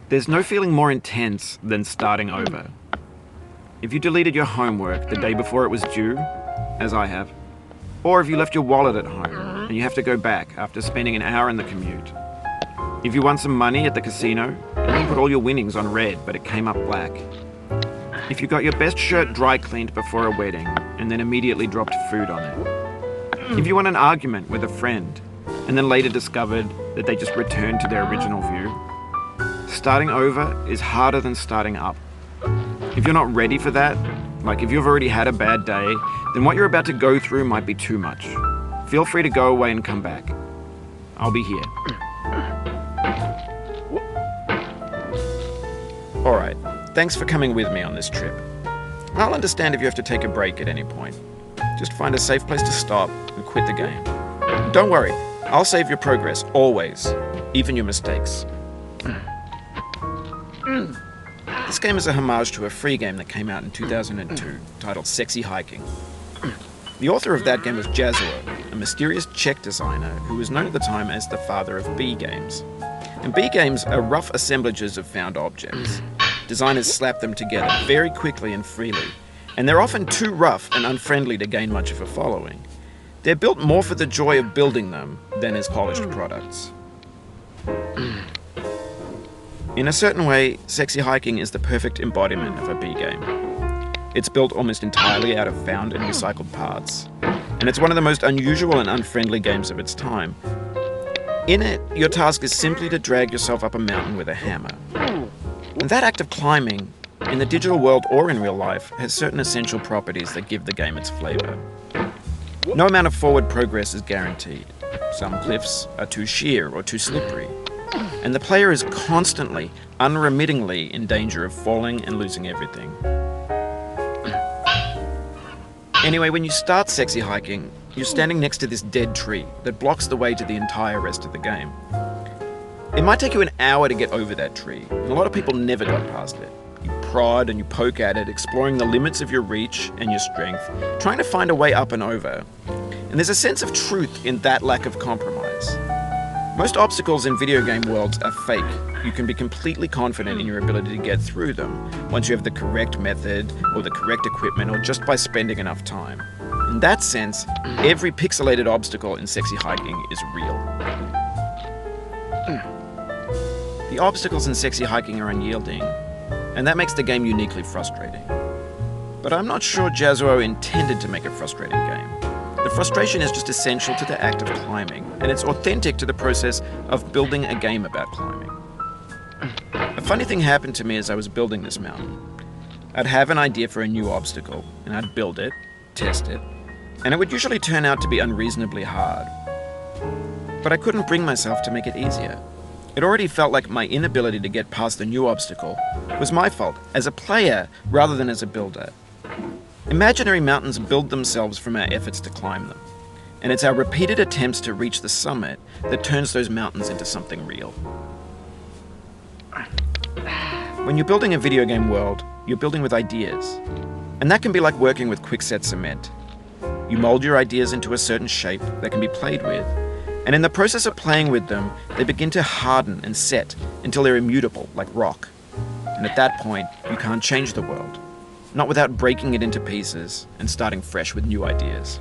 There's no feeling more intense than starting over. If you deleted your homework the day before it was due, as I have, or if you left your wallet at home and you have to go back after spending an hour in the commute. If you won some money at the casino and then put all your winnings on red but it came up black. If you got your best shirt dry cleaned before a wedding and then immediately dropped food on it. If you won an argument with a friend and then later discovered that they just returned to their original view. Starting over is harder than starting up. If you're not ready for that, like if you've already had a bad day, then what you're about to go through might be too much. Feel free to go away and come back. I'll be here. Alright, thanks for coming with me on this trip. I'll understand if you have to take a break at any point. Just find a safe place to stop and quit the game. Don't worry, I'll save your progress, always, even your mistakes. This game is a homage to a free game that came out in 2002, titled Sexy Hiking. The author of that game was Jazuo, a mysterious Czech designer who was known at the time as the father of B games. And B games are rough assemblages of found objects. Designers slap them together very quickly and freely, and they're often too rough and unfriendly to gain much of a following. They're built more for the joy of building them than as polished products. In a certain way, Sexy Hiking is the perfect embodiment of a B game. It's built almost entirely out of found and recycled parts, and it's one of the most unusual and unfriendly games of its time. In it, your task is simply to drag yourself up a mountain with a hammer. And that act of climbing, in the digital world or in real life, has certain essential properties that give the game its flavor. No amount of forward progress is guaranteed. Some cliffs are too sheer or too slippery. And the player is constantly, unremittingly in danger of falling and losing everything. Anyway, when you start Sexy Hiking, you're standing next to this dead tree that blocks the way to the entire rest of the game. It might take you an hour to get over that tree, and a lot of people never got past it. You prod and you poke at it, exploring the limits of your reach and your strength, trying to find a way up and over. And there's a sense of truth in that lack of compromise. Most obstacles in video game worlds are fake. You can be completely confident in your ability to get through them once you have the correct method or the correct equipment or just by spending enough time. In that sense, every pixelated obstacle in Sexy Hiking is real. The obstacles in Sexy Hiking are unyielding, and that makes the game uniquely frustrating. But I'm not sure Jazuo intended to make a frustrating game. The frustration is just essential to the act of climbing, and it's authentic to the process of building a game about climbing. A funny thing happened to me as I was building this mountain. I'd have an idea for a new obstacle, and I'd build it, test it, and it would usually turn out to be unreasonably hard. But I couldn't bring myself to make it easier. It already felt like my inability to get past the new obstacle was my fault as a player rather than as a builder. Imaginary mountains build themselves from our efforts to climb them, and it's our repeated attempts to reach the summit that turns those mountains into something real. When you're building a video game world, you're building with ideas, and that can be like working with quickset cement. You mold your ideas into a certain shape that can be played with, and in the process of playing with them, they begin to harden and set until they're immutable, like rock. And at that point, you can't change the world. Not without breaking it into pieces and starting fresh with new ideas.